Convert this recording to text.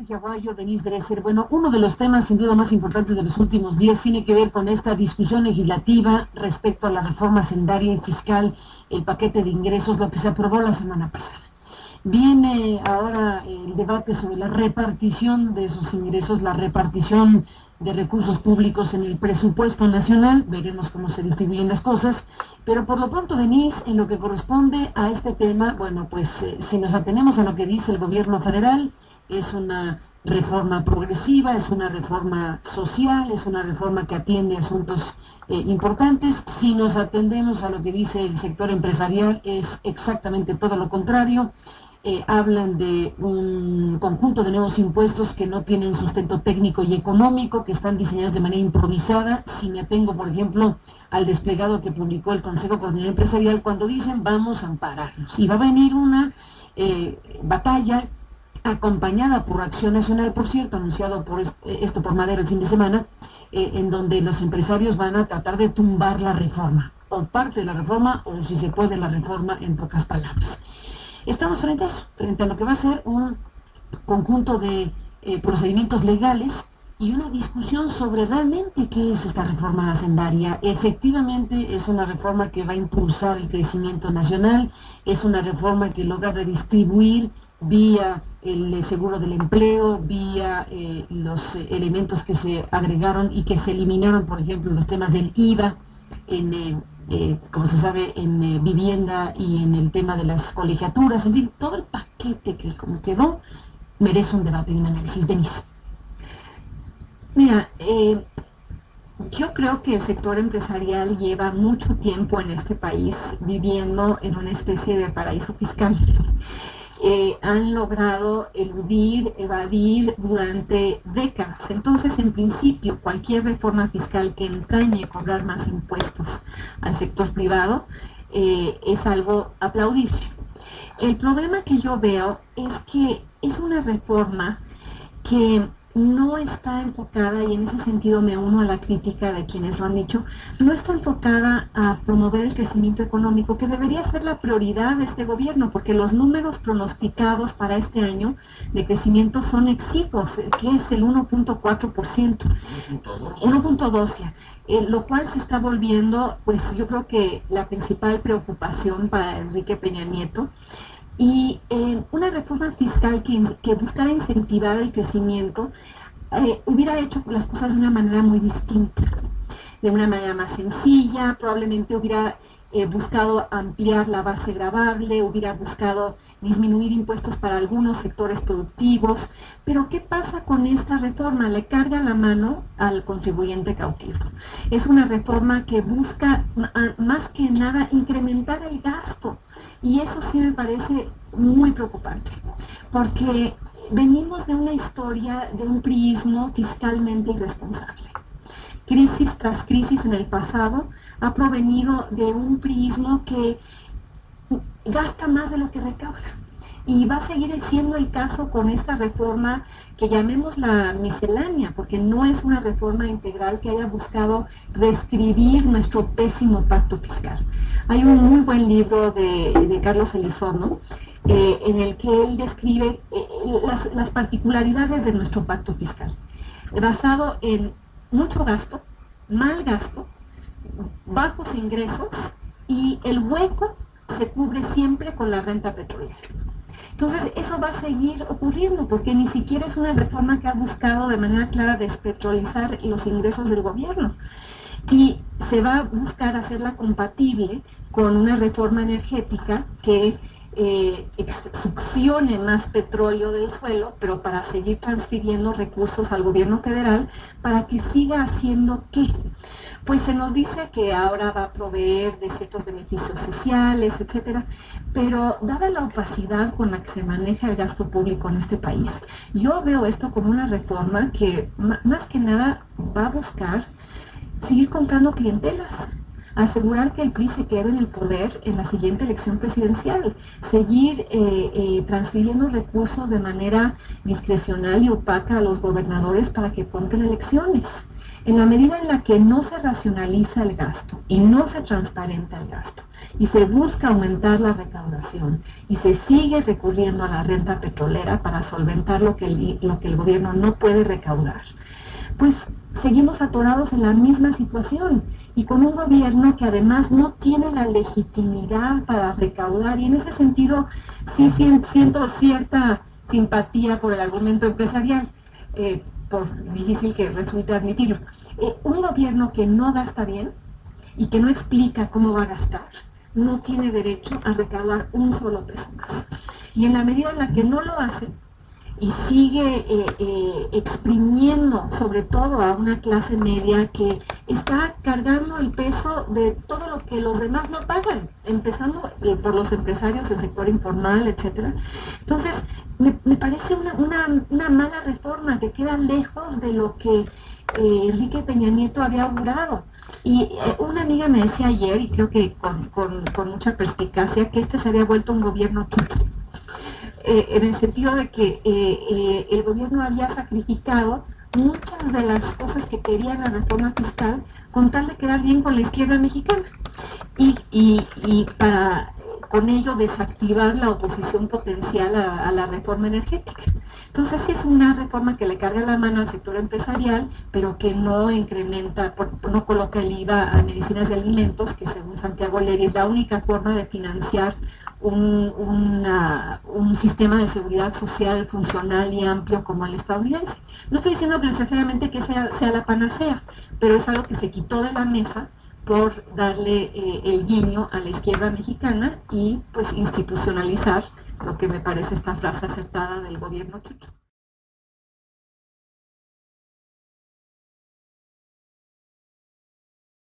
Sergio Aguayo, Denise Dresser. Bueno, uno de los temas sin duda más importantes de los últimos días tiene que ver con esta discusión legislativa respecto a la reforma hacendaria y fiscal, el paquete de ingresos, lo que se aprobó la semana pasada. Viene ahora el debate sobre la repartición de esos ingresos, la repartición de recursos públicos en el presupuesto nacional. Veremos cómo se distribuyen las cosas, pero por lo pronto, Denise, en lo que corresponde a este tema, bueno, pues si nos atenemos a lo que dice el gobierno federal, es una reforma progresiva, es una reforma social, es una reforma que atiende asuntos importantes. Si nos atendemos a lo que dice el sector empresarial, es exactamente todo lo contrario. Hablan de un conjunto de nuevos impuestos que no tienen sustento técnico y económico, que están diseñados de manera improvisada. Si me atengo, por ejemplo, al desplegado que publicó el Consejo Coordinador Empresarial, cuando dicen vamos a ampararnos, y va a venir una batalla acompañada por Acción Nacional, por cierto, anunciado por esto por Madero el fin de semana, en donde los empresarios van a tratar de tumbar la reforma, o parte de la reforma, o si se puede la reforma, en pocas palabras. Estamos frente a eso, frente a lo que va a ser un conjunto de procedimientos legales y una discusión sobre realmente qué es esta reforma hacendaria. Efectivamente es una reforma que va a impulsar el crecimiento nacional, es una reforma que logra redistribuir vía el seguro del empleo, vía los elementos que se agregaron y que se eliminaron, por ejemplo, los temas del IVA, como se sabe, en vivienda y en el tema de las colegiaturas. En fin, todo el paquete que como quedó merece un debate y un análisis. Denise. Mira, yo creo que el sector empresarial lleva mucho tiempo en este país viviendo en una especie de paraíso fiscal. Han logrado eludir, evadir durante décadas. Entonces, en principio, cualquier reforma fiscal que entrañe cobrar más impuestos al sector privado es algo aplaudible. El problema que yo veo es que es una reforma que no está enfocada, y en ese sentido me uno a la crítica de quienes lo han dicho, no está enfocada a promover el crecimiento económico, que debería ser la prioridad de este gobierno, porque los números pronosticados para este año de crecimiento son exiguos, que es el 1.4%, 1.2%, lo cual se está volviendo, pues yo creo que la principal preocupación para Enrique Peña Nieto. Y una reforma fiscal que buscara incentivar el crecimiento hubiera hecho las cosas de una manera muy distinta, de una manera más sencilla. Probablemente hubiera buscado ampliar la base gravable, hubiera buscado disminuir impuestos para algunos sectores productivos. Pero ¿qué pasa con esta reforma? Le carga la mano al contribuyente cautivo. Es una reforma que busca más que nada incrementar el gasto. Y eso sí me parece muy preocupante, porque venimos de una historia de un priismo fiscalmente irresponsable. Crisis tras crisis en el pasado ha provenido de un priismo que gasta más de lo que recauda. Y va a seguir siendo el caso con esta reforma que llamémosla miscelánea, porque no es una reforma integral que haya buscado reescribir nuestro pésimo pacto fiscal. Hay un muy buen libro de Carlos Elizondo en el que él describe las particularidades de nuestro pacto fiscal, basado en mucho gasto, mal gasto, bajos ingresos, y el hueco se cubre siempre con la renta petrolera. Entonces eso va a seguir ocurriendo, porque ni siquiera es una reforma que ha buscado de manera clara despetrolizar los ingresos del gobierno, y se va a buscar hacerla compatible con una reforma energética que succione más petróleo del suelo, pero para seguir transfiriendo recursos al gobierno federal para que siga haciendo ¿qué? Pues se nos dice que ahora va a proveer de ciertos beneficios sociales, etcétera, pero dada la opacidad con la que se maneja el gasto público en este país, yo veo esto como una reforma que más que nada va a buscar seguir comprando clientelas, asegurar que el PRI se quede en el poder en la siguiente elección presidencial, seguir transfiriendo recursos de manera discrecional y opaca a los gobernadores para que compren elecciones. En la medida en la que no se racionaliza el gasto y no se transparenta el gasto y se busca aumentar la recaudación y se sigue recurriendo a la renta petrolera para solventar lo que el gobierno no puede recaudar, pues seguimos atorados en la misma situación y con un gobierno que además no tiene la legitimidad para recaudar, y en ese sentido sí siento cierta simpatía por el argumento empresarial, por difícil que resulte admitirlo. Un gobierno que no gasta bien y que no explica cómo va a gastar, no tiene derecho a recaudar un solo peso más. Y en la medida en la que no lo hace, y sigue exprimiendo sobre todo a una clase media que está cargando el peso de todo lo que los demás no pagan, empezando por los empresarios, el sector informal, etcétera. Entonces, me parece una mala reforma que queda lejos de lo que Enrique Peña Nieto había augurado. Y una amiga me decía ayer, y creo que con mucha perspicacia, que este se había vuelto un gobierno chucho. En el sentido de que el gobierno había sacrificado muchas de las cosas que quería la reforma fiscal con tal de quedar bien con la izquierda mexicana y para con ello desactivar la oposición potencial a la reforma energética. Entonces sí es una reforma que le carga la mano al sector empresarial, pero que no incrementa, no coloca el IVA a medicinas y alimentos, que según Santiago Leri es la única forma de financiar un sistema de seguridad social funcional y amplio como el estadounidense. No estoy diciendo necesariamente que sea la panacea, pero es algo que se quitó de la mesa por darle el guiño a la izquierda mexicana y pues institucionalizar lo que me parece esta frase acertada del gobierno chucho.